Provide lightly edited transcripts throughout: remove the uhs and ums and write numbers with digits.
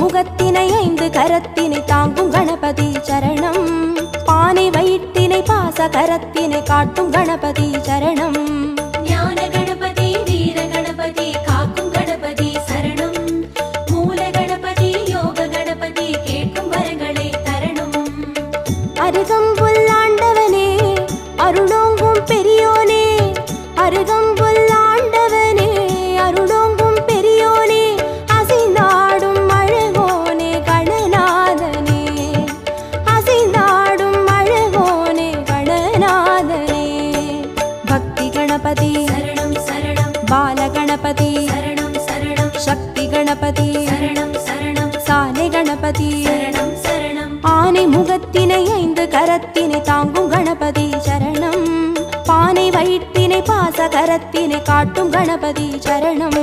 முகத்தினை ஐந்து கரத்தினை தாங்கும் கணபதி சரணம். பானை வயிற்றினை பாச கரத்தினை காட்டும் கணபதி சரணம். ஞான கணபதி வீர கணபதி காக்கும் கணபதி சரணம். மூல கணபதி யோக கணபதி கேட்கும் வரங்களை தரணும். அருகம்புல் ஆண்டவனே அருளோங்கும் பெரியோனே, அருகம்புல் ஆண்டவனே அருளோங்கும் பெரியோனே, அசைந்தாடும் அழகோனே கணநாதனே, அசைந்தாடும் அழகோனே கணநாதனே. பக்தி கணபதி சரணம் சரணம். பால கணபதி சரணம் சரணம். சக்தி கணபதி சரணம் சரணம். சாலை கணபதி சரணம் சரணம். ஆனை முகத்தினை ஐந்து கரத்தினை தாங்கும் கணபதி சரணம். பானை வயிற்றினை பாச கரத்தினை காட்டும் கணபதி சரணம்.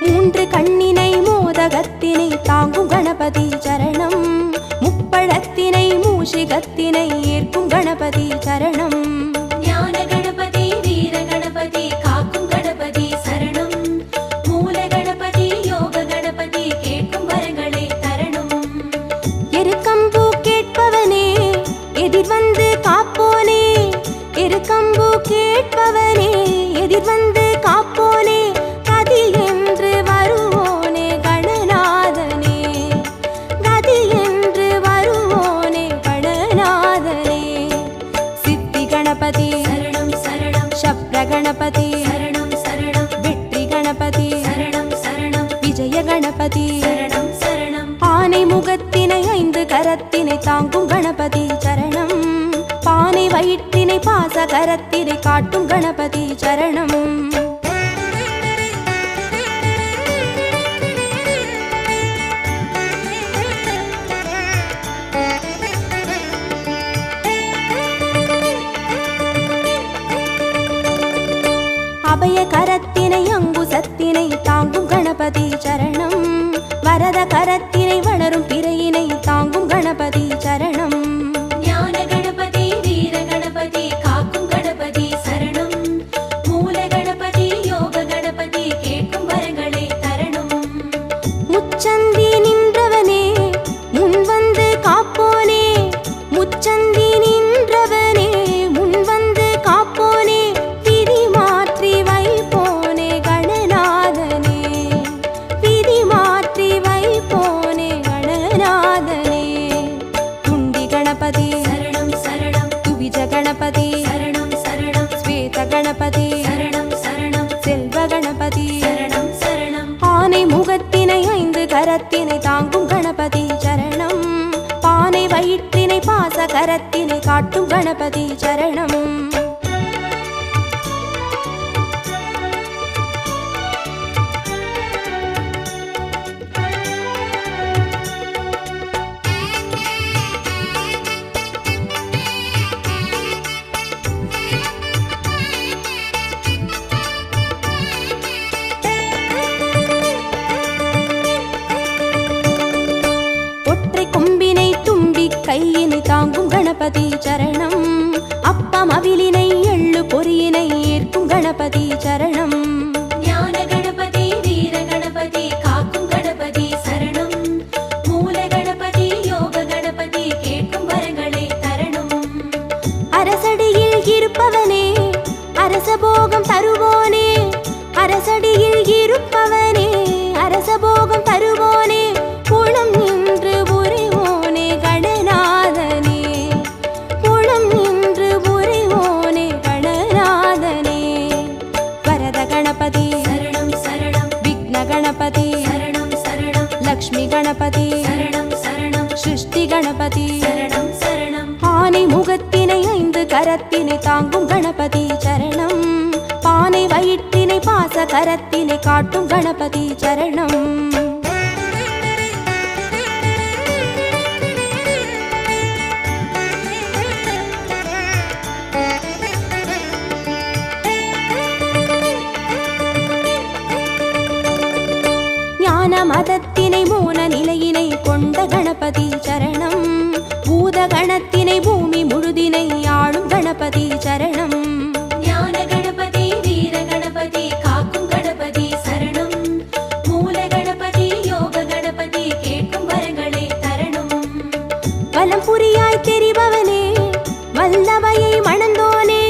மூன்று கண்ணினை மோதகத்தினை தாங்கும் கணபதி சரணம். முப்பழத்தினை மூஷிகத்தினை ஏற்கும் கணபதி சரணம். ஞான கணபதி வீர கணபதி காக்கும் கணபதி சரணம். மூல கணபதி யோக கணபதி கேட்கும் வரங்களை தரணும். எருக்கம்பூ கேட்பவனே எதிர் வந்து காப்போனே, எருக்கம்பூ கேட்பவனே எதிர் வந்து காப்போனே, கதி என்று வருவோனே கணநாதனே, கதி என்று வருவோனே கணநாதனே. சித்தி கணபதி சரணம் சரணம். சப்ர கணபதி சரணம் சரணம். வெற்றி கணபதி சரணம் சரணம். விஜய கணபதி சரணம் சரணம். ஆனை முகத்தினை ஐந்து கரத்தினை தாங்கும் கணபதி சரணம். பானை வயிற்றினை பாச கரத்தினை காட்டும் கணபதி சரணம். அபய கரத்தினை அங்குசத்தினை தாங்கும் கணபதி சரணம். வரத கரத்தினை வளரும் பிறையினை தாங்கும் கணபதி சரணம். ஞான கணபதி வீர கணபதி காக்கும் கணபதி சரணம். மூல கணபதி யோக கணபதி கேட்கும் வரங்களை தரணும். முச்சந்தி நின்றவனே முன் வந்து காப்போனே, முச்சந்தி நின்றவனே முன் வந்து காப்போனே, விதி மாற்றி வைப்போனே கணநாதனே, விதி மாற்றி வைப்போனே கணநாதனே. துண்டி கணபதி சரணம் சரணம். துவிஜ கணபதி சரணம் சரணம். ஸ்வேத கணபதி சரணம் சரணம். செல்வ கணபதி சரணம் சரணம். ஆனை முகத்தினை ஐந்து கரத்தினை தாங்கும் கணபதி சரணம். பானை வயிற்றினை பாச கரத்தினை காட்டும் கணபதி சரணம். ஒற்றை கொம்பினை தும்பி கையினை தாங்கும் கணபதி சரணம். அப்பம் அவிலினை எள்ளு பொறியினை ஏற்கும் கணபதி சரணம். ஞான கணபதி வீர கணபதி காக்கும் கணபதி சரணம். மூல கணபதி யோக கணபதி கேட்கும் வரங்களை தரணும். அரசடியில் இருப்பவனே அரசபோகம் தருவோனே, அரசடியில் இருப்பவனே அரசபோகம் தருவோனே, குளம் நின்று புரிவோனே கணநாதனே, குளம் நின்று புரிவோனே கணநாதனே. வரத கணபதி சரணம் சரணம். விக்ன கணபதி சரணம் சரணம். லக்ஷ்மி கணபதி சரணம் சரணம். சிருஷ்டி கணபதி சரணம் சரணம். ஆனை முகத்தினை ஐந்து கரத்தினை தாங்கும் கணபதி சரணம். பானை வயிற்றினை பாச கரத்தினை காட்டும் கணபதி சரணம். நாதத்தினை மோன நிலையினை கொண்ட கணபதி சரணம். பூத கணத்தினை பூமி முழுதினை ஆளும் கணபதி சரணம். ஞான கணபதி வீர கணபதி காக்கும் கணபதி சரணம். மூல கணபதி யோக கணபதி கேட்கும் வரங்களை தரணும். வலம் புரியாய் தெரிபவனே வல்லமையை மணந்தோனே.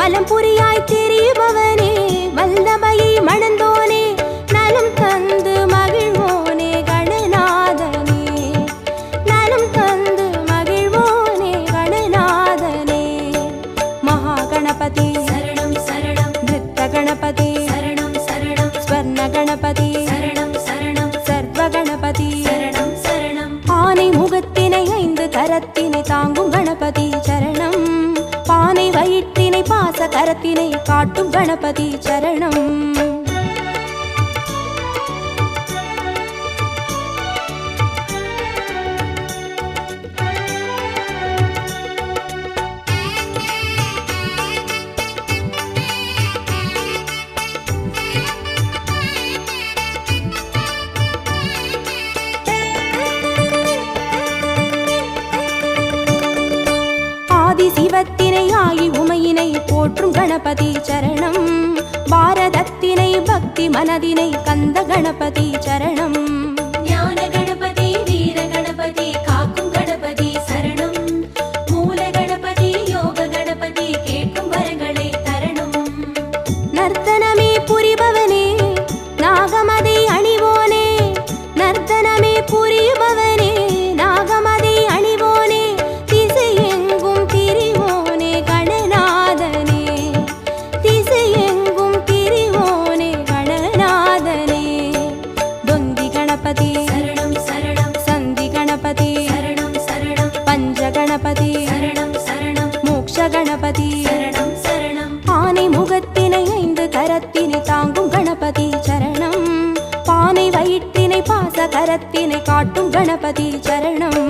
வலம் புரியாய் தெரிபவனே வல்லமையை மணந்தோனே. நலம் தந்து மகிழ்வோனே கணநாதனே. நலம் தந்து மகிழ்வோனே கணநாதனே. மகா கணபதி சரணம் சரணம். நிருத்த கணபதி சரணம் சரணம். ஸ்வர்ண கணபதி சரணம் சரணம். சர்வ கணபதி சரணம் சரணம். ஆனை முகத்தினை 5 கரத்தினை தாங்கும் கணபதி சரணம். பானை வயிற்றினை பாச கரத்தினை காட்டும் கணபதி சரணம். ஆதி சிவத்தினை ஆகி உமையினை போற்றும் கணபதி சரணம். பாரதத்தினை பக்தி மனதினை கந்த கணபதி சரணம். ஞான கணபதி வீர கணபதி காக்கும் கணபதி சரணம். மூல கணபதி யோக கணபதி கேட்கும் வரங்களை தரணும். நர்த்தனமே புரிபவனே நாகமதை அணிவோனே. நர்த்தனமே புரிபவனே நாகமதை அணிவோனே. திசையெங்கும் திரிவோனே கணநாதனே. திசையெங்கும் திரிவோனே கணநாதனே. தொந்தி கணபதி சரணம் சரணம். சந்தி கணபதி சரணம் சரணம். பஞ்ச கணபதி சரணம் சரணம். மோக்ஷ கணபதி சரணம் சரணம். ஆனை முகத்தினை 5 கரத்தினை தாங்கும் கணபதி சரணம். பானை வயிற்றினை பாச கரத்தினை காட்டும் கணபதி சரணம்.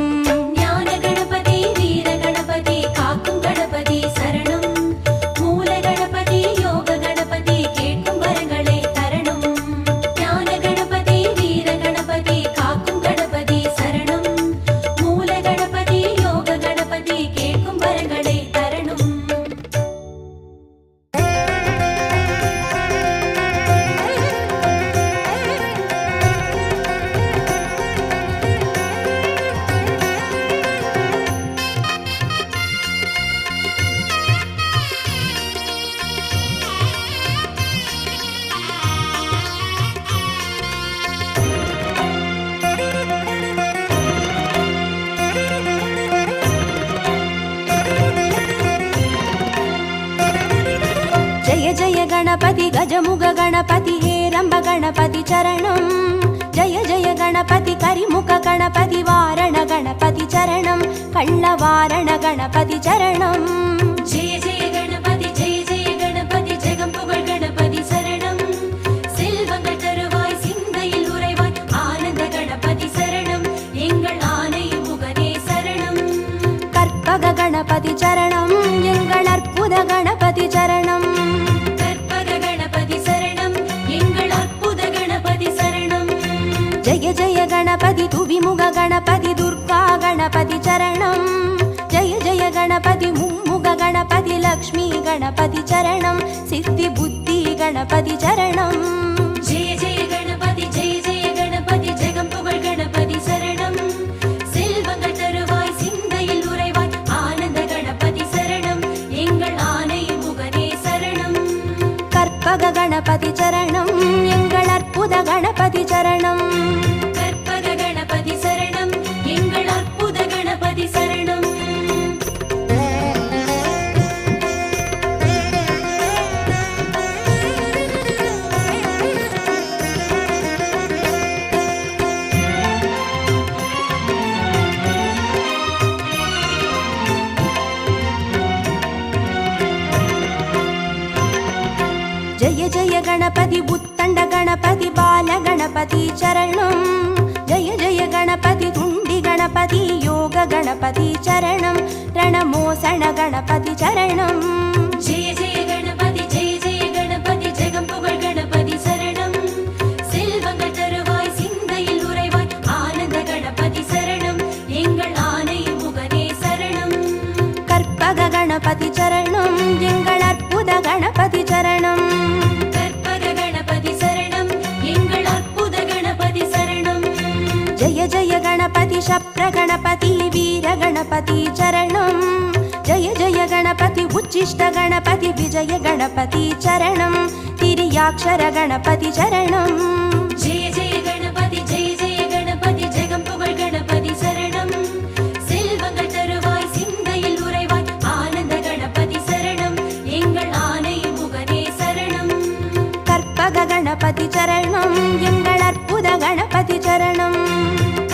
ஞான கணபதி வீர கணபதி காக்கும் கணபதி சரணம். மூல கணபதி யோக கணபதி கேட்கும் வரங்களை தரணும். ஞான கணபதி வீர கணபதி காக்கும் கணபதி சரணம். மூல கணபதி யோக கணபதி கேட்கும் வரங்களை தரணும். ஜய ஜய கணபதி கஜமுக கணபதி ஹேரம்ப கணபதி சரணம். ஜய ஜய கணபதி கரிமுக கணபதி வாரண கணபதி சரணம். கள்ளவாரண கணபதி சரணம். ஜெய ஜெய கணபதி ஜெய ஜெய கணபதி ஜெகம் புகழ் கணபதி சரணம். செல்வங்கள் தருவாய் சிந்தையில் உறைவாய் ஆனந்த கணபதி சரணம். எங்கள் ஆனை முகனே சரணம். கற்பக கணபதி சரணம். எங்கள் அற்புத கணபதி சரணம். கற்பக கணபதி சரணம். எங்கள் அற்புத கணபதி சரணம். ஜய ஜய கணபதி துவிமுக கணபதி துர்கா கணபதி சரணம். ஜய ஜய கணபதி மும்முக கணபதி லக்ஷ்மி கணபதி சரணம். சித்தி புத்தி கணபதி சரணம். ஜெய ஜெய கணபதி ஜெய ஜெய கணபதி ஜெகம் புகழ் கணபதி சரணம். செல்வங்கள் தருவாய் சிந்தையில் உறைவாய் ஆனந்த கணபதி சரணம். எங்கள் ஆனை முகனே சரணம். கற்பக கணபதி சரணம். எங்கள் அற்புத கணபதி சரணம். கற்பக கணபதி சரணம். எங்கள் அற்புத கணபதி சரணம். ஜய ஜய கணபதி புத்தண்ட கணபதி பால கணபதி சரணம். ஜய ஜய கணபதி துண்டி கணபதி யோக கணபதி சரணம். ரணமோசன கணபதி சரணம். ஜெய ஜெய கணபதி ஜெய ஜெய கணபதி ஜெகம் புகழ் கணபதி சரணம். செல்வங்கள் தருவாய் சிந்தையில் சரணம் எங்கள் அற்புத கணபதி சரணம் கற்பக கணபதி சரணம் எங்கள் அற்புத கணபதி சரணம் ஜய ஜய கணபதி சப்ர கணபதி வீர கணபதி சரணம் ஜய ஜய கணபதி உச்சிஷ்ட கணபதி விஜய கணபதி சரணம் திரியாட்சர கணபதி சரணம் ஜெய ஜெய கணபதி ஜெய ஜெய கணபதி ஜெகம் புகழ் கணபதி சரணம் செல்வங்கள் தருவாய் சிந்தையில் உறைவாய் ஆனந்த கணபதி சரணம் எங்கள் ஆனை முகனே சரணம் கற்பக கணபதி சரணம் எங்கள் அற்புத கணபதி சரணம்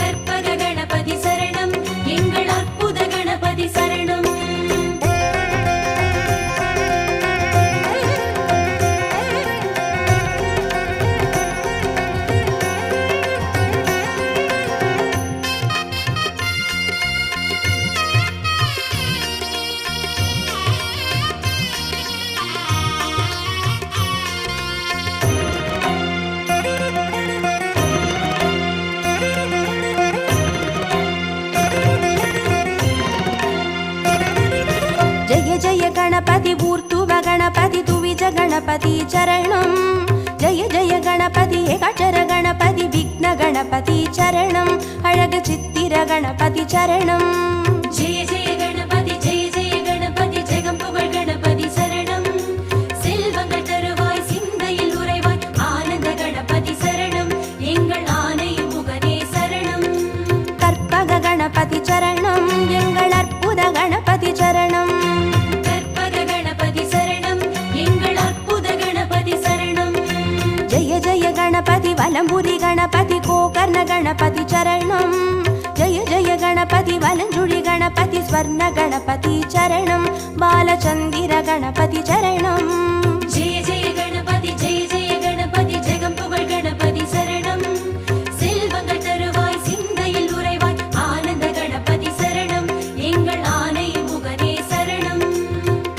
கற்பக கணபதி சரணம் எங்கள் அற்புத கணபதி சரணம் ஜய ஜய கணபதி ஊர்த்துவ கணபதி துவிஜ கணபதி சரணம் ஜய ஜய கணபதி ஏகாட்சர கணபதி விக்ன கணபதி சரணம் அழகு சித்திர கணபதி சரணம் ஜெய ஜெய கணபதி ஜெய ஜெய கணபதி ஜெகம் புகழ் கணபதி சரணம் செல்வங்கள் தருவாய் சிந்தையில் உறைவாய் ஆனந்த கணபதி சரணம் எங்கள் ஆனை முகனே சரணம் கற்பக கணபதி சரணம் எங்கள் அற்புத கணபதி சரணம் கற்பக கணபதி சரணம் எங்கள் அற்புத கணபதி சரணம் ஜய ஜய கணபதி வலம்புரி கணபதி கோகர்ண கணபதி சரணம் ஜய ஜய கணபதி வலஞ்சுழி கணபதி ஸ்வர்ண கணபதி சரணம் பாலச்சந்திர கணபதி சரணம் ஜெய ஜெய கணபதி ஜெய ஜெய கணபதி ஜெகம் புகழ் கணபதி சரணம் செல்வங்கள் தருவாய் சிந்தையில் உறைவாய் ஆனந்த கணபதி சரணம் எங்கள் ஆனை முகனே சரணம்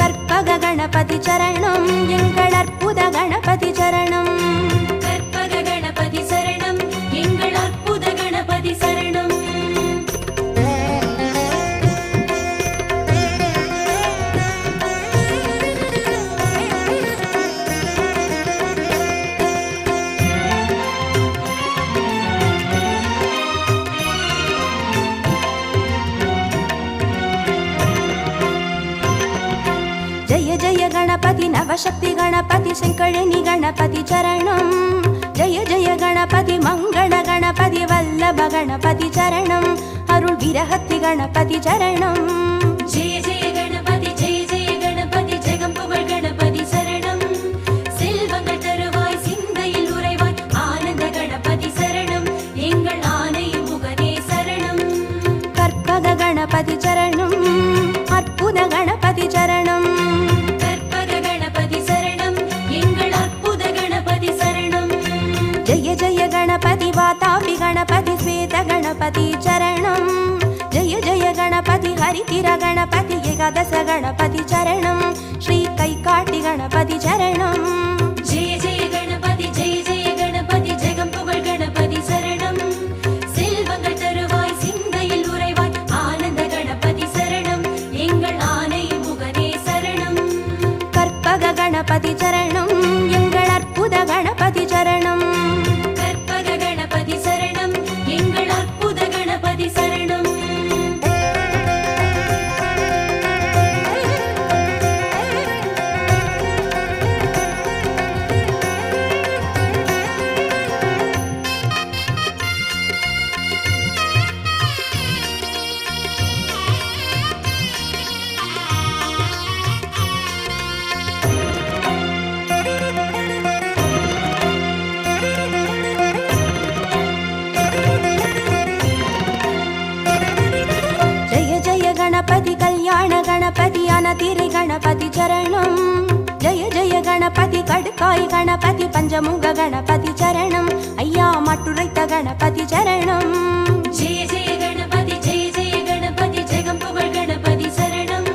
கற்பக கணபதி சரணம் எங்கள் அற்புத கணபதி சரணம் கற்பக கணபதி சரணம் எங்கள் அற்புத கணபதி சரணம் ஜய ஜய கணபதி நவசக்தி கணபதி செங்கழினி கணபதி சரணம் ஜய ஜய கணபதி மங்கள கணபதி வல்லப கணபதி சரணம் அருள் விரகத்தி கணபதி சரணம் ஜெய ஜெய கணபதி ஜெய ஜெய கணபதி ஜெகம் புகழ் கணபதி சரணம் செல்வங்கள் தருவாய் சிந்தையில் உறைவாய் ஆனந்த கணபதி சரணம் எங்கள் ஆனை முகனே சரணம் கற்பக கணபதி சரணம் அற்புத கணபதி சரணம் கற்பக கணபதி சரணம் எங்கள் அற்புத கணபதி சரணம் ஜய ஜய கணபதி வாதாபி கணபதி ஸ்வேத கணபதி சரணம் ஜய ஜய கணபதி ஹரிதிர கணபதி ஏகாதச கணபதி சரணம் ஸ்ரீ கைகாட்டி கணபதி சரணம் ஜெய ஜெய கணபதி ஜெய ஜெய கணபதி ஜெகம் புகழ் கணபதி சரணம் செல்வங்கள் தருவாய் சிந்தையில் உறைவாய் ஆனந்த கணபதி சரணம் எங்கள் ஆனை முகனே சரணம் கற்பக கணபதி சரணம் எங்கள் அற்புத கணபதி சரணம் கற்பக கணபதி சரணம் எங்கள் அற்புத கணபதி சரணம் गणपति कल्याण गणपति अनतिरि गणपति चरणं जय जय गणपति कड्काय गणपति पंचमुख गणपति चरणं अय्या मट्टुरैत गणपति चरणं जय जय गणपति जय जय गणपति जगम पुगळ गणपति சரணம்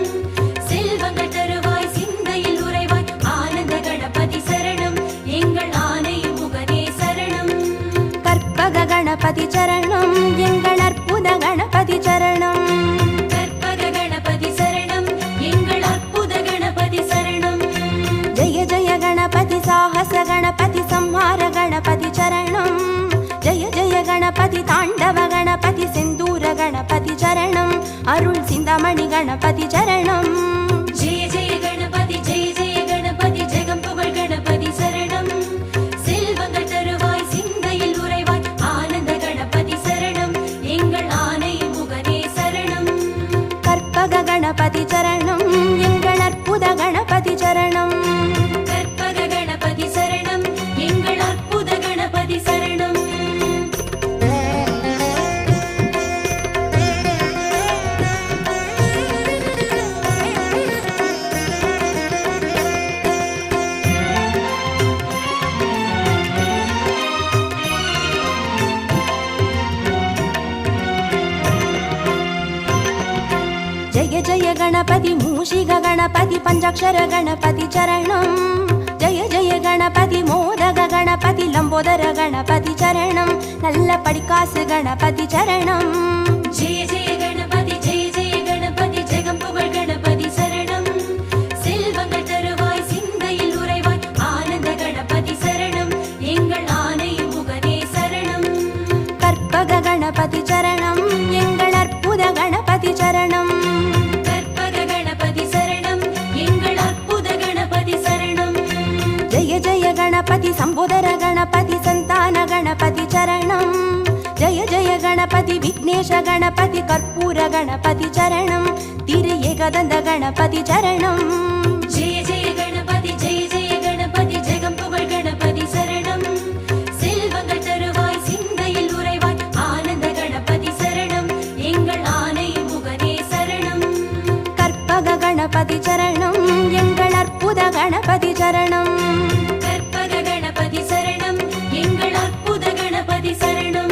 செல்வங்கள் தருவாய் சிந்தையில் உறைவாய் ஆனந்த கணபதி சரணம் எங்கள் ஆனை முகனே சரணம் கற்பக गणपति चरणं எங்கள் அற்புத गणपति चरणं கற்பக கணபதி சரணம் எங்கள் அற்புத அருள் சிந்தாமணி கணபதி சரணம். ஜெய ஜெய கணபதி ஜெய ஜெய கணபதி ஜெகம் புகழ் கணபதி சரணம். செல்வங்கள் தருவாய் சிந்தையில் உறைவாய் ஆனந்த கணபதி சரணம். எங்கள் ஆனை முகனே சரணம். கற்பக கணபதி சரணம். எங்கள் அற்புத கணபதி சரணம். கற்பக கணபதி சரணம். எங்கள் அற்புத கணபதி சரணம். ஜெய ஜெய கணபதி மூஷிக கணபதி பஞ்சாட்சர கணபதி சரணம். ஜெய ஜெய கணபதி மோதக கணபதி லம்போதர கணபதி சரணம். நல்ல படிக்காசு கணபதி சரணம். ஜெய ஜெய கணபதி ஜெய ஜெய கணபதி ஜெகம் புகழ் கணபதி சரணம். செல்வங்கள் தருவாய் சிந்தையில் உறைவாய் ஆனந்த கணபதி சரணம். எங்கள் ஆனை முகனே சரணம். கற்பக கணபதி சரணம். எங்கள் அற்புத கணபதி சரணம். கற்பக கணபதி சரணம். எங்கள் அற்புத கணபதி சரணம். ஜெய ஜெய கணபதி சம்போதர கணபதி சந்தான கணபதி சரணம். ஜெய ஜெய கணபதி விக்னேஷ கணபதி கற்பூர கணபதி சரணம். திரு ஏகதந்த கணபதி சரணம். ஜெய ஜெய கணபதி ஜெய ஜெய கணபதி ஜெகம் புகழ் கணபதி சரணம். செல்வங்கள் தருவாய் சிந்தையில் உறைவாய் ஆனந்த கணபதி சரணம். எங்கள் ஆனை முகனே சரணம். கற்பக கணபதி சரணம். எங்கள் அற்புத கணபதி சரணம். கற்பக கணபதி சரணம். எங்கள் அற்புத கணபதி சரணம்.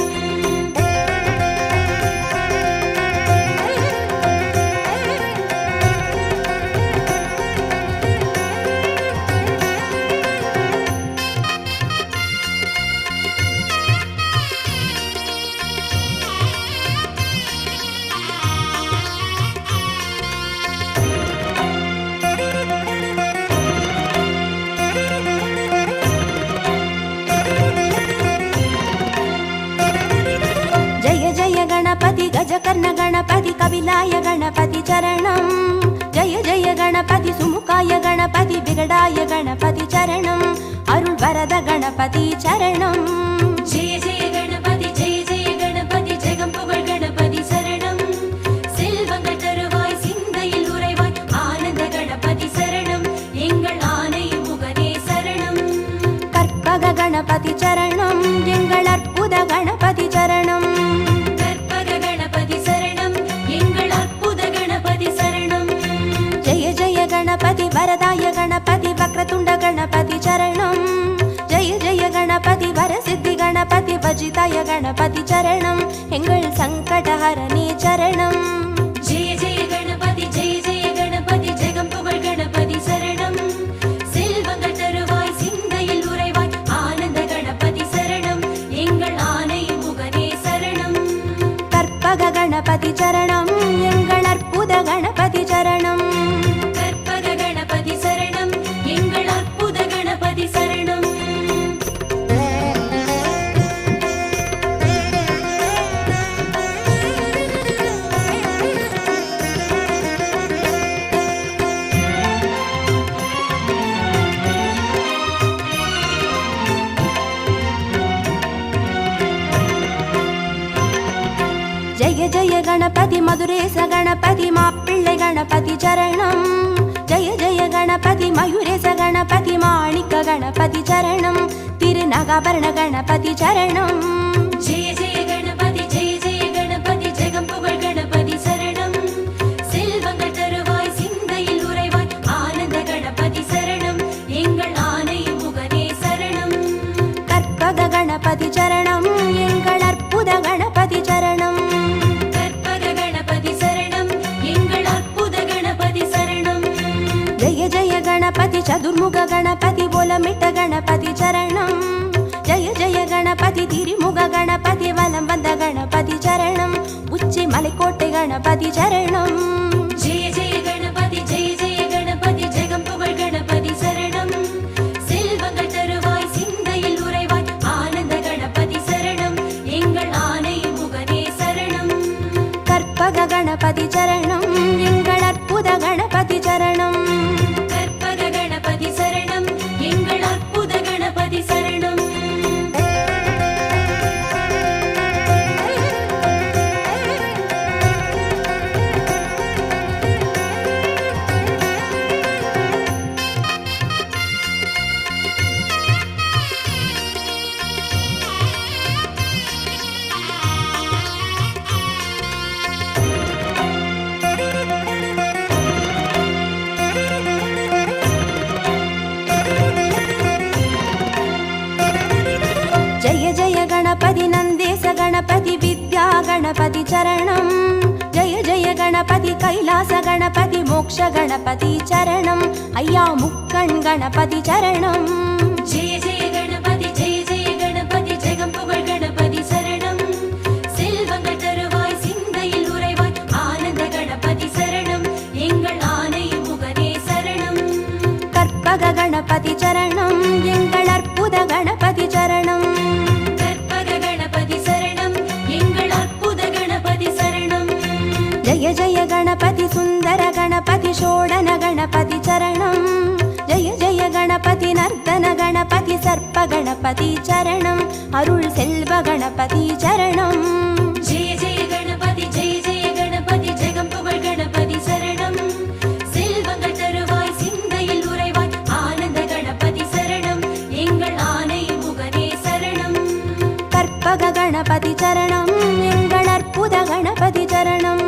ஜெய ஜெய கணபதி கஜகர்ண கணபதி கபிலாய கணபதி சரணம். ஜெய ஜெய கணபதி சுமுகாய கணபதி விகடாய கணபதி சரணம். அருள் வரத கணபதி சரணம். ஜெய ஜெய கணபதி ஜெய ஜெய கணபதி ஜெகம் புகழ் கணபதி சரணம். செல்வங்கள் தருவாய் சிந்தையில் உறைவாய் ஆனந்த கணபதி சரணம். எங்கள் ஆனை முகனே சரணம். கற்பக கணபதி சரணம். எங்கள் அற்புத கணபதி சரணம். கற்பக கணபதி சரணம். எங்கள் அற்புத கணபதி சரணம். ஜெய ஜெய கணபதி வரதாய கணபதி வக்ரதுண்ட கணபதி சரணம். ஜெய ஜெய கணபதி வரசித்தி கணபதி வஜிதாய கணபதி சரணம். எங்கள் சங்கடஹரணி சரணம். ஜெய ஜெய கணபதி ஜெய ஜெய கணபதி ஜெகம் புகழ் கணபதி சரணம். செல்வங்கள் தருவாய் சிந்தையில் உறைவாய் ஆனந்த கணபதி சரணம். எங்கள் ஆனை முகனே சரணம். கற்பக கணபதி சரணம். எங்கள் அற்புத கணபதி சரணம். கற்பக கணபதி சரணம். எங்கள் அற்புத கணபதி சரணம். ஜெய ஜெய கணபதி மதுரேச கணபதி மாப்பிள்ளை கணபதி சரணம். ஜெய ஜெய கணபதி மயூரேச கணபதி மாணிக்க கணபதி சரணம். திருநகாபரண கணபதி சரணம். ஜெய ஜெய கணபதி ஜெய ஜெய கணபதி ஜெகம் புகழ் கணபதி சரணம். செல்வங்கள் தருவாய் சிந்தையில் உறைவாய் ஆனந்த கணபதி சரணம். எங்கள் ஆனை முகனே சரணம். கற்பக கணபதி சரணம். எங்கள் அற்புத கணபதி சரணம். கற்பக கணபதி சரணம். எங்கள் அற்புத கணபதி சரணம். ஜெய ஜெய கணபதி சதுர்முக கணபதி போலமிட்ட கணபதி சரணம். ஜெய ஜெய கணபதி திரிமுக கணபதி வலம் வந்த கணபதி சரணம். உச்சி மலைக்கோட்டை கணபதி சரணம். ஜெய ஜெய கணபதி ஜெய ஜெய கணபதி ஜெகம் புகழ் கணபதி சரணம். செல்வங்கள் தருவாய் சிந்தையில் உறைவாய் ஆனந்த கணபதி சரணம். எங்கள் ஆனை முகனே சரணம். கற்பக கணபதி சரணம். चरणं जय जय गणपति कैलास गणपति मोक्ष गणपति चरणं अय्या मुक्कण् गणपति चरणं जय जय गणपति जगं पुगळ் गणपति சரணம் செல்வங்கள் தருவாய் சிந்தையில் உறைவாய் ஆனந்த கணபதி சரணம் எங்கள் ஆனை முகனே சரணம் கற்பக गणपति चरणं எங்கள் அற்புத गणपति चरणं கற்பக கணபதி சரணம் எங்கள் அற்புத கணபதி சரணம் जय जय गणपति सुन्दर गणपति षोडन गणपति चरणं जय जय गणपति नर्तन गणपति सर्प गणपति चरणं अरुள் செல்வ गणपति चरणं जय जय गणपति ஜெகம் புகழ் கணபதி சரணம் செல்வங்கள் தருவாய் சிந்தையில் உறைவாய் ஆனந்த கணபதி சரணம் எங்கள் ஆனை முகனே சரணம் கற்பக गणपति चरणं எங்கள் அற்புத गणपति चरणं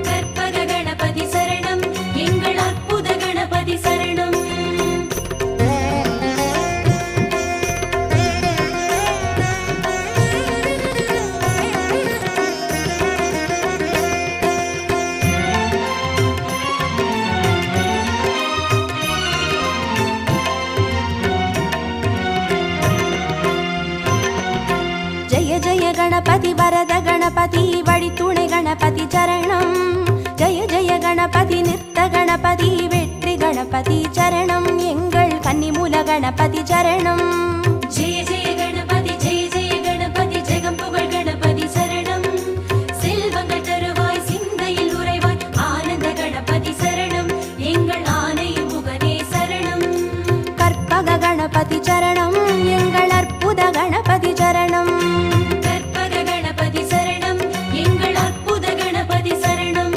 கற்பக கணபதி சரணம் எங்கள் அற்புத கணபதி சரணம் जय जय गणपति वरद गणपति वडितुणे गणपति चरणं जय जय गणपति नित्य गणपति வெற்றி गणपति चरणं எங்கள் கன்னிமூல गणपति चरणं जय जय गणपति ஜெகம் புகழ் கணபதி சரணம் செல்வங்கள் தருவாய் சிந்தையில் உறைவாய் ஆனந்த கணபதி சரணம் எங்கள் ஆனை முகனே சரணம் கற்பக गणपति चरणं எங்கள் அற்புத गणपति चरणं கற்பக கணபதி சரணம் எங்கள் அற்புத கணபதி சரணம்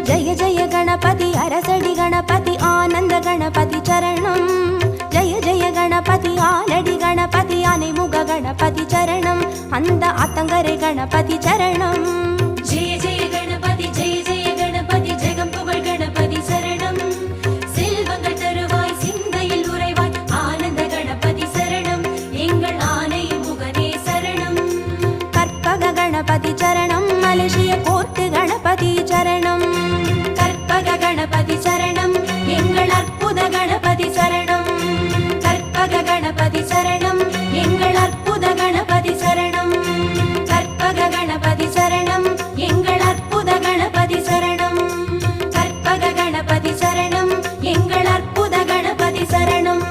जय जय गणपति அரசடி गणपति ஆனந்த गणपति चरणं जय जय गणपति ஆலடி गणपति ஆனைமுக गणपति चरणं அந்த ஆத்தங்கரை गणपति चरणं जय जय गणपति ஜெகம் புகழ் கணபதி சரணம் செல்வங்கள் தருவாய் சிந்தையில் உறைவாய் ஆனந்த கணபதி சரணம் எங்கள் ஆனை முகனே சரணம் கற்பக गणपति चरणं மலேசிய கோர்ட்டு गणपति चरणं கற்பக கணபதி சரணம் எங்கள் அற்புத கணபதி சரணம் கற்பக கணபதி சரணம் எங்கள் அற்புத கணபதி சரணம் கற்பக கணபதி சரணம் எங்கள் அற்புத கணபதி சரணம் கற்பக கணபதி சரணம் எங்கள் அற்புத கணபதி சரணம்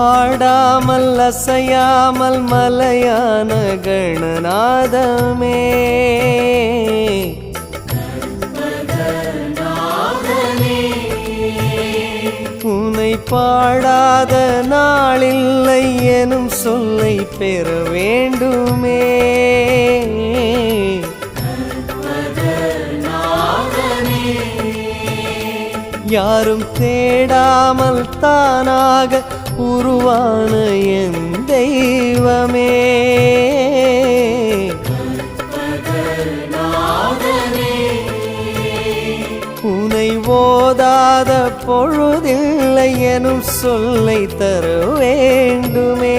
ஆடாமல் அசையாமல் மலையான கணநாதமே உன்னை பாடாத நாளில்லை எனும் சொல்லை பெற வேண்டுமே யாரும் தேடாமல் தானாக உருவான என் தெய்வமே உனை ஓதாத பொழுதில்லை எனும் சொல்லை தர வேண்டுமே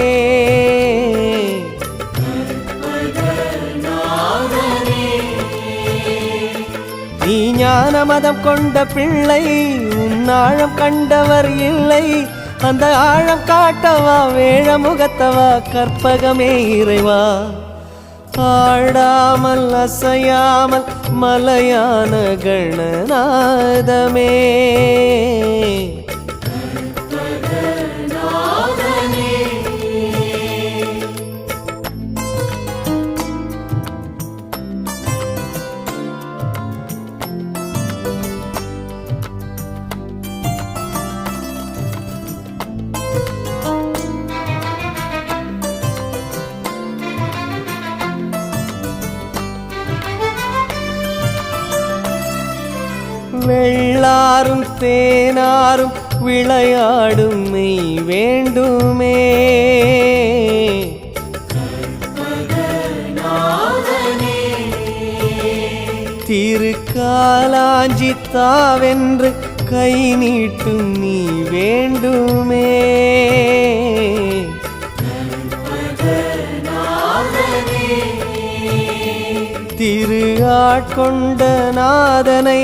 நீ ஞான மதம் கொண்ட பிள்ளை உன் ஆழம் கண்டவர் இல்லை அந்த ஆழம் காட்டவா வேழமுகத்தவா கற்பகமே இறைவா ஆடாமல் அசையாமல் மலையான கணநாதமே வெள்ளாரும் தேனாரும் விளையாடும் மெய் வேண்டுமே. திருக்காலாஞ்சி தாவென்று கை நீட்டும் நீ வேண்டுமே. திரு ஆட்கொண்ட நாதனை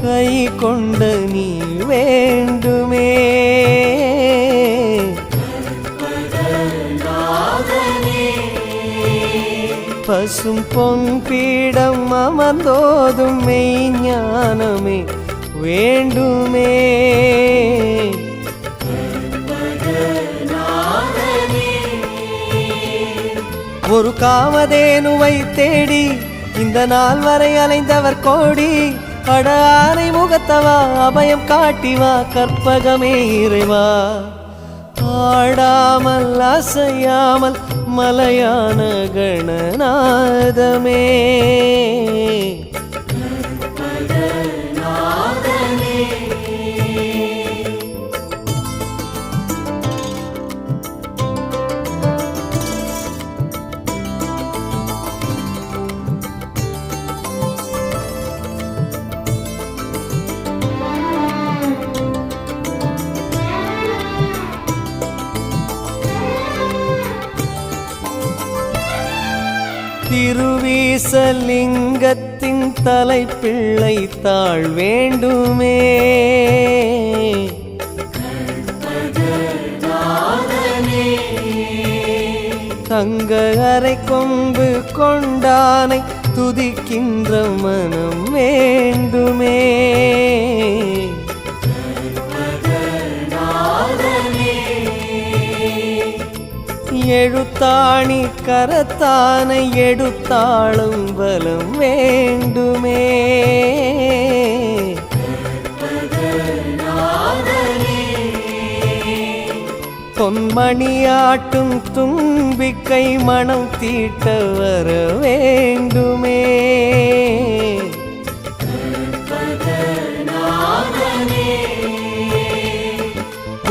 கை கொண்ட நீ வேண்டுமே. பசும் பொன் பீடம் அமர்ந்தோதும் மெய்ஞானமே வேண்டுமே. ஒரு காமதேனுவை தேடி இந்த நாள் வரை அலைந்தவர் கோடி. அட ஆனை முகத்தவா அபயம் காட்டிவா கற்பகமே இறைவா. ஆடாமல் அசையாமல் மலையான கணநாதமே. திருவீசலிங்கத்தின் தலைப்பிள்ளை தாழ் வேண்டுமே. தங்க அரை கொம்பு கொண்டானை துதிக்கின்ற மனம் வேண்டுமே. எழுத்தாணி கரத்தானை எடுத்தாளும் பலம் வேண்டுமே. பொன்மணியாட்டும் தும்பிக்கை மனம் தீட்ட வர வேண்டுமே.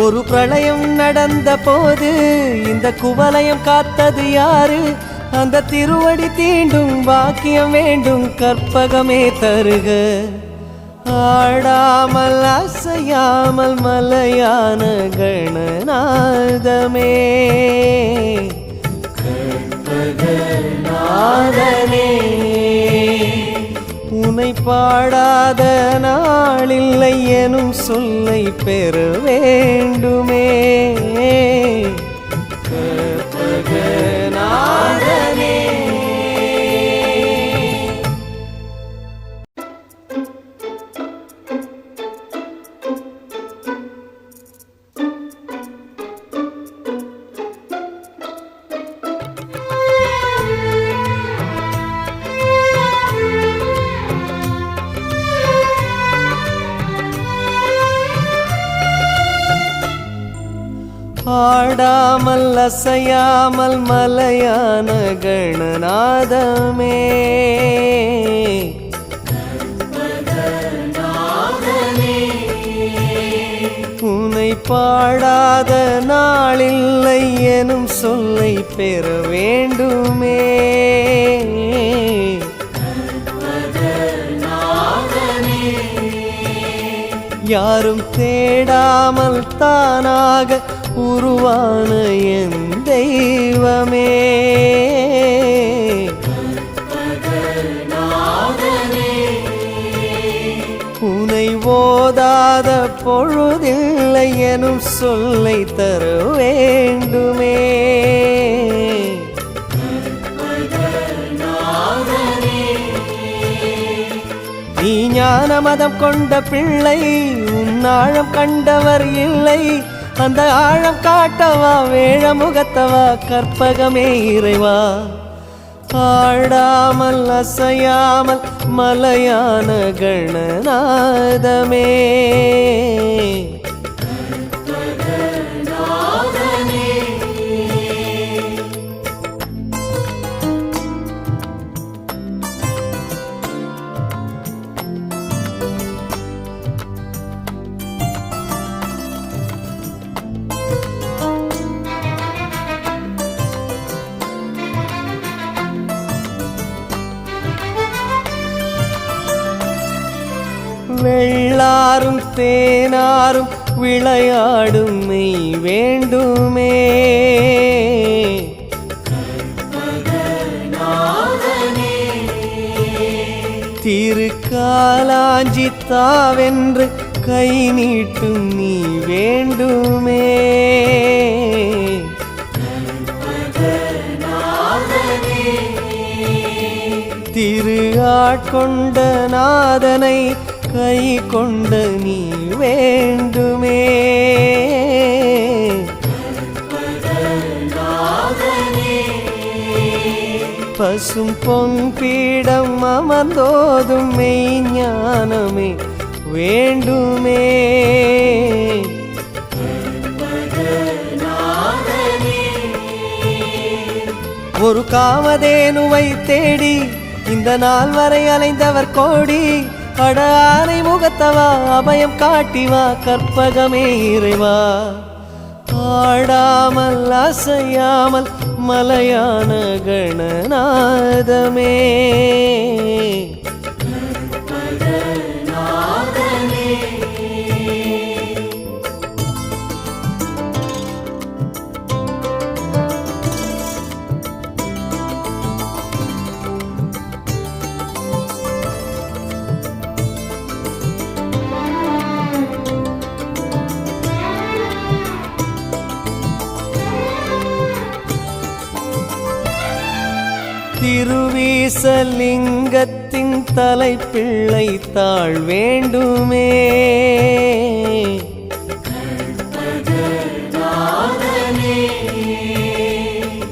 ஒரு பிரளயம் நடந்த போது இந்த குவலயம் காத்தது யாரு? அந்த திருவடி தீண்டும் பாக்கியம் வேண்டும் கற்பகமே தருக. ஆடாமல் அசையாமல் மலையான கணநாதமே. கற்பகநாதனே உனை பாடாத நாளில்லை எனும் சொல்லை பெற வேண்டுமே. கற்பகநாதனே ஆடாமல் அசையாமல் மலையான கணநாதமே. உனை பாடாத நாளில்லை எனும் சொல்லை பெற வேண்டுமே. யாரும் தேடாமல் தானாக உருவான என் தெய்வமே. உனை ஓதாத பொழுதில்லை எனும் சொல்லை தர வேண்டுமே. நீ ஞான மதம் கொண்ட பிள்ளை உன்னாழம் கண்டவர் இல்லை. அந்த ஆழம் காட்டவா வேழ முகத்தவா கற்பகமே இறைவா. ஆடாமல் அசையாமல் மலையான கணநாதமே. வெள்ளாரும் தேனாரும் விளையாடும் மெய் வேண்டுமே. திருக்காலாஞ்சி தாவென்று கை நீட்டும் நீ வேண்டுமே. திரு ஆட்கொண்ட நாதனை கை கொண்ட நீ வேண்டுமே. பசும் பொன் பீடம் அமர்ந்தோதும் மெய்ஞானமே வேண்டுமே. ஒரு காமதேனுவை தேடி இந்த நாள் வரை அலைந்தவர் கோடி. அட ஆனை முகத்தவா அபயம் காட்டிவா கற்பகமே இறைவா. ஆடாமல் அசையாமல் மலையான கணநாதமே. திருவீசலிங்கத்தின் தலைப்பிள்ளை தாழ் வேண்டுமே.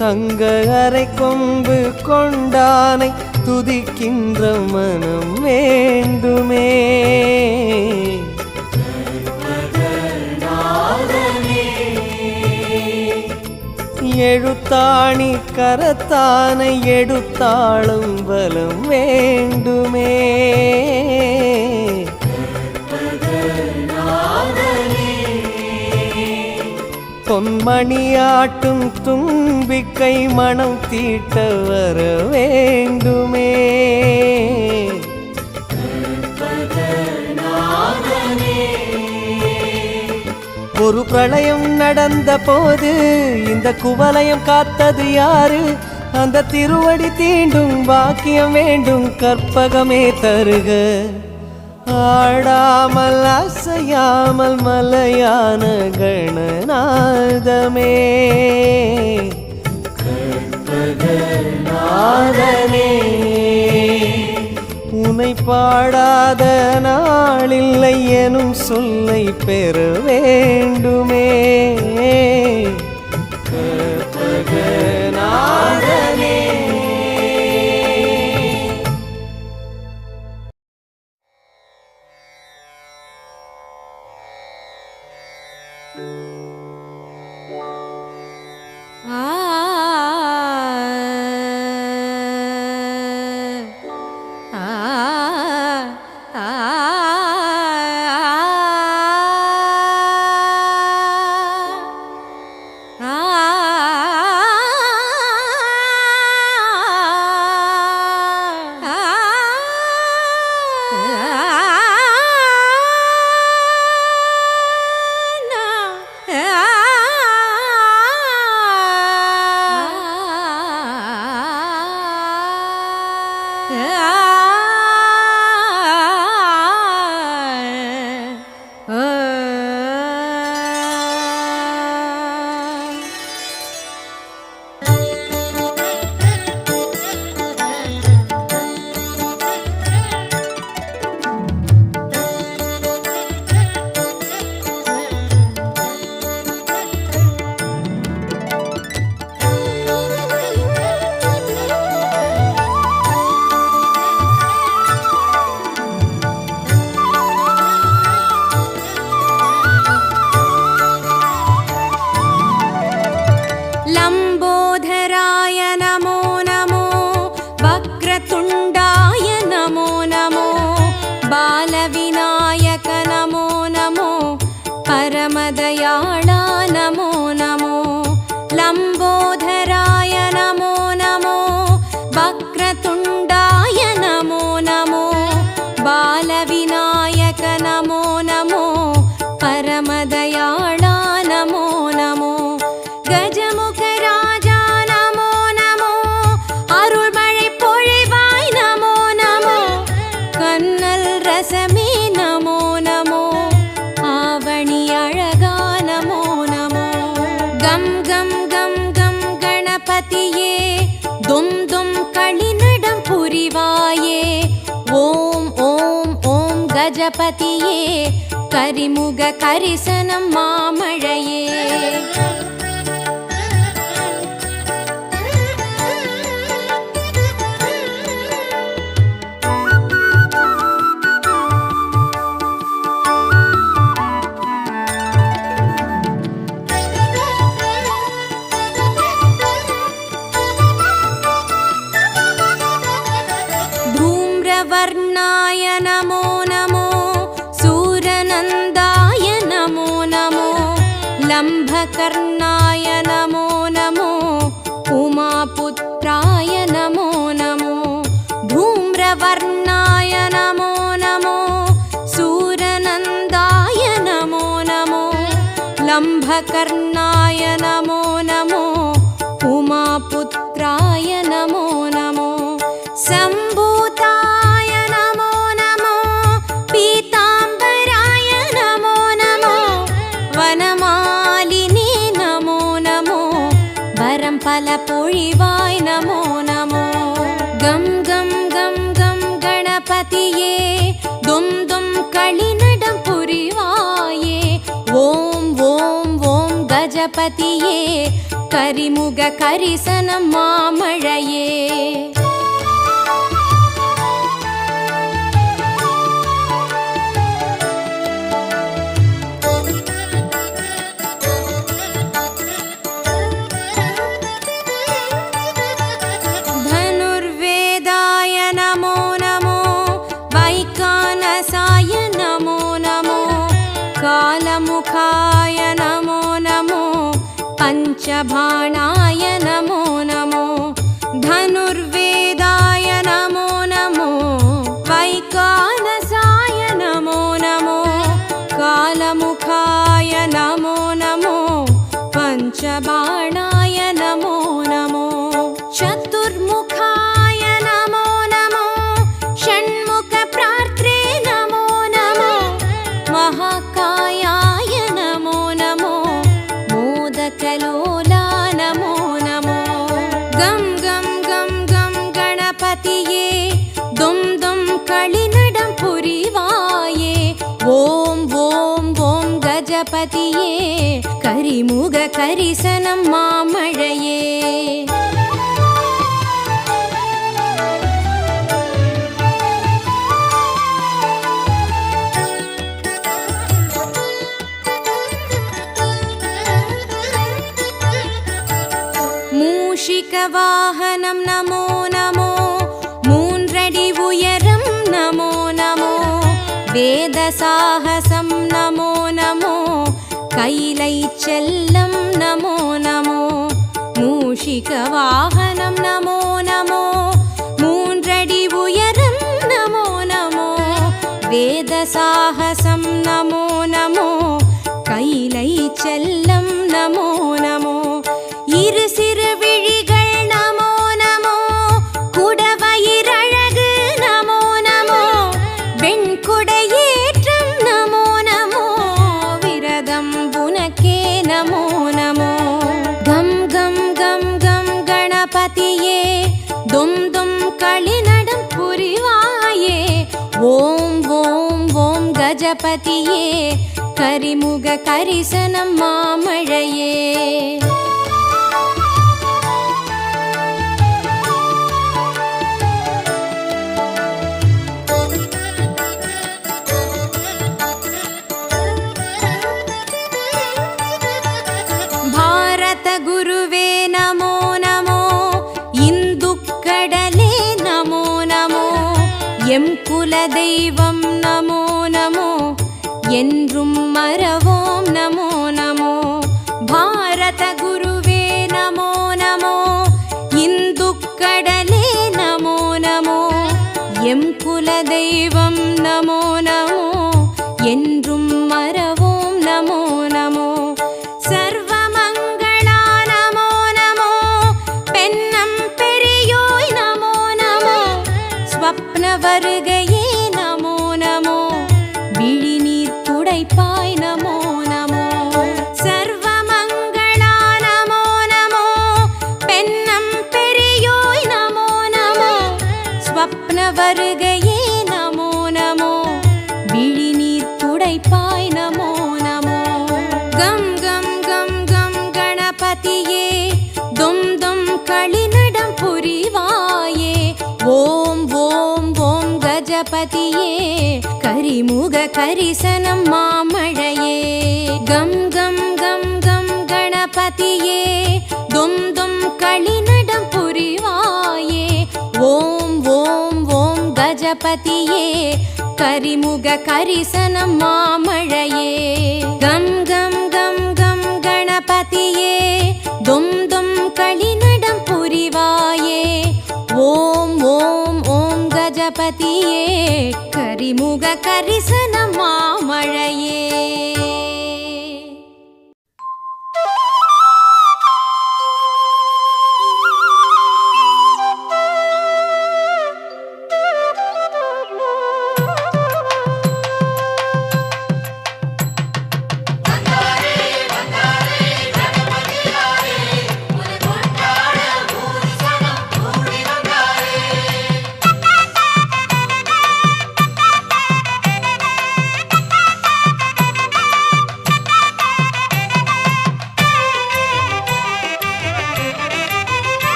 தங்க அரை கொம்பு கொண்டானை துதிக்கின்ற மனம் வேண்டுமே. எழுத்தாணி கரத்தானை எடுத்தாளும் பலம் வேண்டுமே. பொன்மணியாட்டும் தும்பிக்கை மனம் தீட்ட வர வேண்டுமே. ஒரு பிரளயம் நடந்த போது இந்த குவலயம் காத்தது யாரு? அந்த திருவடி தீண்டும் பாக்கியம் வேண்டும் கற்பகமே தருக. ஆடாமல் அசையாமல் மலையான கணநாதமே. கற்பகநாதனே உனை பாடாத நாளில்லை எனும் சொல்லை பெற வேண்டுமே. கற்பகநாதனே. கஜபதியே கரிமுக கரிசனம் மாமழையே. धूम्रवर्णाय नमो नमो सूरनन्दाय नमो नमो लम्भकर्णाय नमो नमो उमापुत्राय नमो नमो. धूम्रवर्णाय नमो नमो सूरनन्दाय नमो नमो लम्भकर्णाय नमो नमो उमापुत्राय नमो नमो. सम्भूताय नमो नमो पीताम्बराय नमो नमो वनमालिनी नमो नमो वरं फलपोळिवाय नमो नमो. गं गं गं गं गणपतिये दुं दुं कळिनडं पुरिवाये. ॐ ॐ ॐ गजपतिये करिमुग करिसनं मामळये. धनुर्वेदाय नमो नमो वैकानसाय नमो नमो कालमुखाय नमो नमो पञ्चबाणाय नमो नमो. धनुर्वेदाय नमो नमो वैकानसाय नमो नमो कालमुखाय नमो नमो पञ्चबाणाय नमो नमो. चतुर्मुखाय नमो नमो षण्मुखप्रार्त्रे नमो नमो महाकायाय नमो नमो मोदकलोला नमो नमो. गं गं गं गं गणपतिये दुं दुं कळिनडं पुरिवाये. ॐ ॐ ॐ गजपतिये करिमुग करिसनं मामळये. मूषिकवाहनं नमो नमो मूன்றडि उयरं नमो नमो वेदसाहसं नमो नमो कैलैचल्लं नमो नमो. मूषिकवाहनं नमो नमो मूன்றडि उयरं नमो नमो वेदसाहसं नमो नमो कैलैचल्लं नमो नमो. இரு சிறு விழிகள் நமோ நமோ குடவயிரழகு நமோ நமோ வெண்குடையேற்றம் நமோ நமோ விரதம் புனக்கே நமோ நமோ. கம் கம் கம் கம் கணபதியே தும் தும் களிநடம் புரிவாயே. ஓம் ஓம் ஓம் கஜபதியே கரிமுக கரிசனம் மாமழையே. गुरुवे नमो नमो इन्दुक्कडले नमो नमो एं कुलदैवं नमो नमो என்றும் மறவோம் நமோ நமோ. பாரத குருவே நமோ நமோ இந்துக்கடலே நமோ நமோ எம் குலதெய்வம் நமோ நமோ என்றும் மறவோம் நமோ நமோ. வருகையே நமோ நமோ விழிநீர் துடைப்பாய் நமோ நமோ. சர்வமங்களா நமோ நமோ பெண்ணம் பெரியோய் நமோ நமோ ஸ்வப்ன வருகையே நமோ நமோ விழிநீர் துடைப்பாய் நமோ நமோ. கம் கம் கம் கம் கணபதியே தும் தும் களிநடம் புரிவாயே. ஓம் ஓம் ஓம் கஜபதியே கரிமுக கரிசனம் மாமழையே. கம் கம் கம் கம் கணபதியே தும் தும் களிநடம் புரிவாயே. ஓம் ஓம் ஓம் கஜபதியே கரிமுக கரிசனம் மாமழையே. கம் கம் கம் கம் கணபதியே தும் தும் களிநடம் புரிவாயே. ஓம் ஓம் ஓம் கஜபதியே கரிமுக கரிசனம் மாமழையே.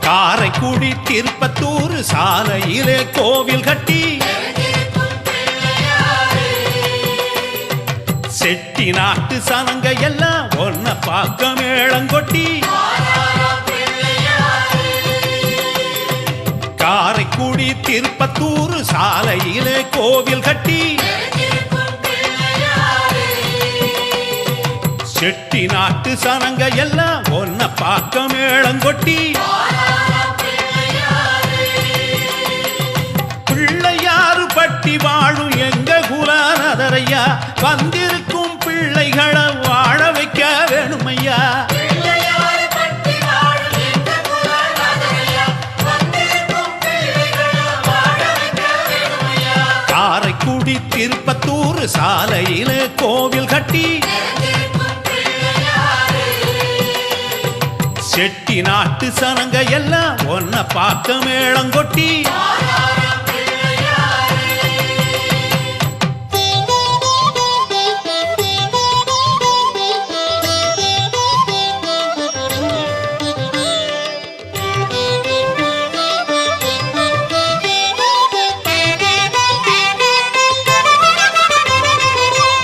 காரைக்குடி திருப்பத்தூர் சாலையிலே கோவில் கட்டி செட்டி நாட்டு சனங்க எல்லாம் ஒன்ன பார்க்க மேளங்கொட்டி. காரைக்குடி திருப்பத்தூர் சாலையிலே கோவில் கட்டி செட்டி நாட்டு சனங்க எல்லாம் ஒன்ன பார்க்க மேளங்கொட்டி. பிள்ளையாறு பட்டி வாழும் எங்க குலநாதரையா வந்திருக்கும் பிள்ளைகளை வாழ வைக்க வேணுமையா. காரைக்குடி திருப்பத்தூர் சாலையில கோவில் கட்டி செட்டி நாட்டு சனங்க எல்லாம் ஒன்ன பார்க்க மேளங்கொட்டி.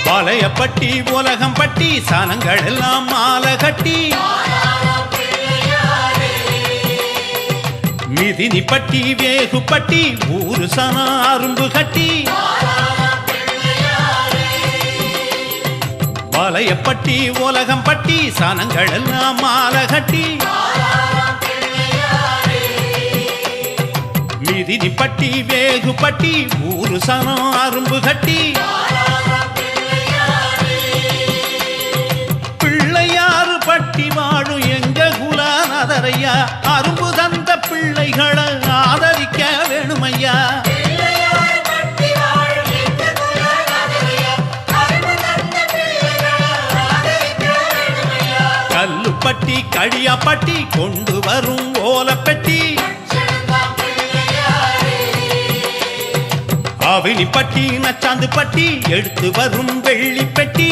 வளையப்பட்டி உலகம் பட்டி சனங்கள் எல்லாம் மாலை கட்டி. மிதினி பட்டி வேகு பட்டி ஊரு சன அரும்பு கட்டி. வளையப்பட்டி உலகம் பட்டி சனங்கள் எல்லாம் மாலை கட்டி. மிதினி பட்டி வேகு பட்டி ஊரு சன அரும்பு கட்டி. பிள்ளையாறு பட்டி வாழும் எங்க குலநாதரையா அரும்பு தந்த பிள்ளைகளை ஆதரிக்க வேணுமையா. கல்லுப்பட்டி கடியாப்பட்டி கொண்டு வரும் ஓலப்பெட்டி. அவினிப்பட்டி நச்சாந்து பட்டி எடுத்து வரும் வெள்ளிப்பெட்டி.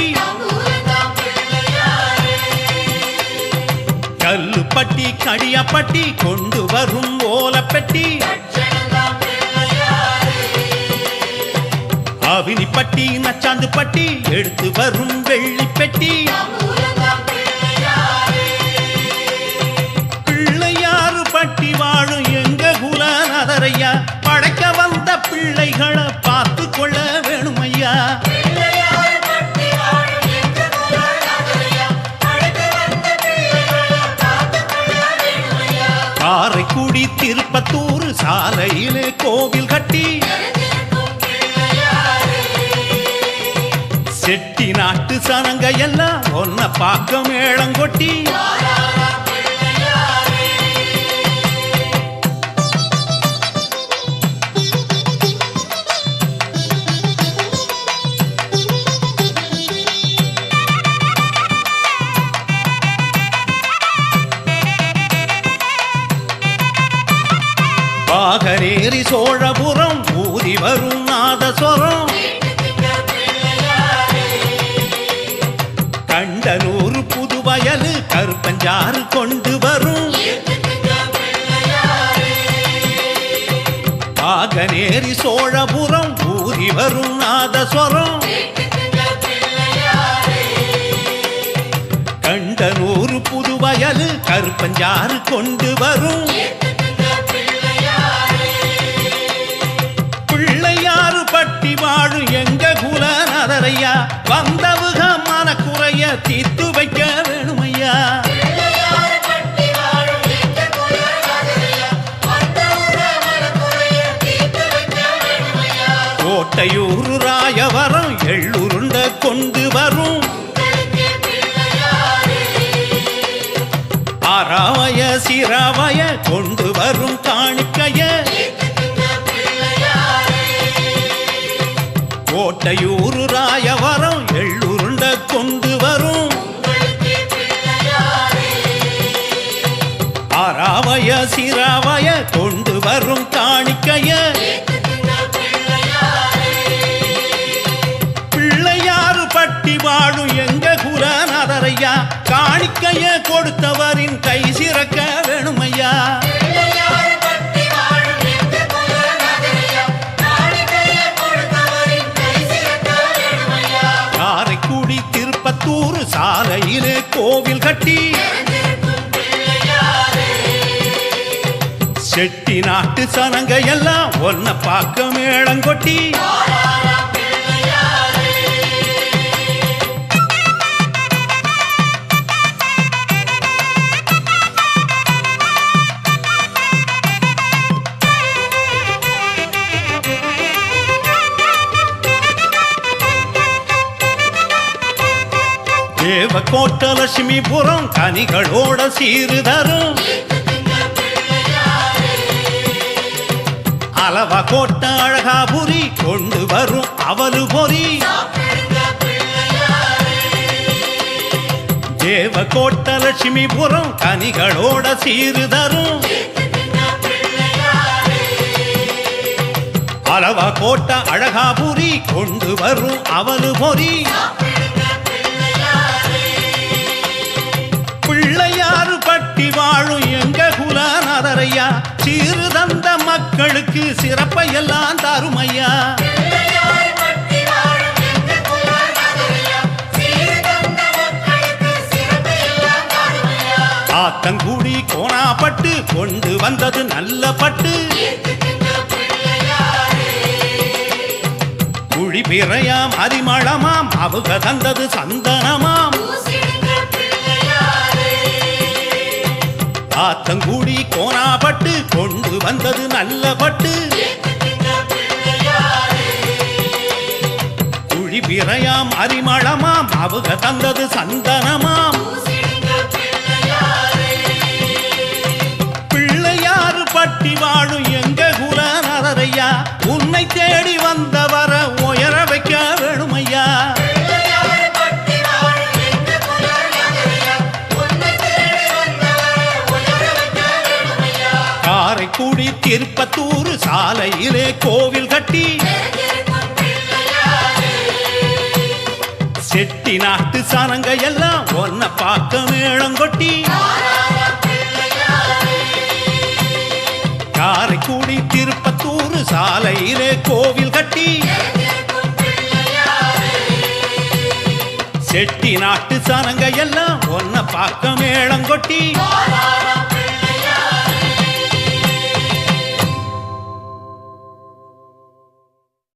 கல்லுப்பட்டி கடியாப்பட்டி கொண்டு வரும் ஓலப்பெட்டி. அவினிப்பட்டி நச்சாந்து பட்டி எடுத்து வரும் வெள்ளிப்பெட்டி. பிள்ளையாறு பட்டி வாழும் எங்க குலநாதரையா படைக்க வந்த பிள்ளைகளை பார்த்து கொள்ள வேணுமையா. காரைக்குடி திருப்பத்தூர் சாலையிலே கோவில் கட்டி செட்டி நாட்டு சனங்க எல்லாம் ஒன்ன பார்க்க மேளங்கொட்டி. பாகரேரி சோழபுரம் ஊதி வரும் நாதஸ்வரம் கண்டனூர் புதுவயலு கருப்பஞ்சாறு கொண்டு வரும் பாகனேரி சோழபுரம் ஊதி வரும் நாதஸ்வரம் கண்டனூர் புதுவயலு கருப்பஞ்சாறு கொண்டு வரும் பிள்ளையாறு பட்டி வாழும் எங்க குலநாதரையா வந்தவுக மனக்குறைய தீர்த்து வைக்க வேணுமையா கோட்டையூர் ராயவரம் எள்ளுருண்ட கொண்டு வரும் ஆறாவய சிராவய கொண்டு வரும் காணிக்கைய கோட்டையூர் ராயவரம் எள்ளுருண்ட கொண்டு வரும் ஆறாவய சிராவய கொண்டு வரும் காணிக்கைய பிள்ளையாறு பட்டி வாழும் எங்க குலநாதரையா காணிக்கைய கொடுத்தவரின் கை சிறக்க வேணுமையா காரைக்குடி திருப்பத்தூர் சாலையிலே கோவில் கட்டி செட்டி நாட்டு சனங்க எல்லாம் ஒன்ன பார்க்க மேளங்கொட்டி தேவக்கோட்ட லட்சுமிபுரம் கனிகளோட சீரு தரும் அளவா கோட்ட அழகாபுரி கொண்டு வரும் அவலு பொறி தேவக்கோட்ட லட்சுமிபுரம் கனிகளோட சீரு தரும் அளவா கோட்ட அழகாபுரி கொண்டு வரும் அவலு பொறி பிள்ளையாறு பட்டி வாழும் எங்க குலநாதரையா சீரு தந்த மக்களுக்கு சிறப்பை எல்லாம் தருமையா ஆத்தங்குடி கோணாப்பட்டு கொண்டு வந்தது நல்ல பட்டு குழி பிறையாம் அரிமளமாம் அவங்க தந்தது சந்தனமாம் ஆத்தங்குடி கோணாப்பட்டு கொண்டு வந்தது நல்ல பட்டு குழி பிறையாம் அரிமளமாம் அவங்க தந்தது சந்தனமாம் பிள்ளையாறு பட்டி வாழும் எங்க குலநாதரையா உன்னை தேடி வந்தவர உயர வைக்க வேணுமையா காரைக்குடி திருப்பத்தூர் சாலையிலே கோவில் கட்டி செட்டி நாட்டு சனங்க எல்லாம் ஒன்ன பார்க்க மேளங்கொட்டி காரைக்குடி திருப்பத்தூர் சாலையிலே கோவில் கட்டி செட்டி நாட்டு சனங்க எல்லாம் ஒன்ன பார்க்க மேளங்கொட்டி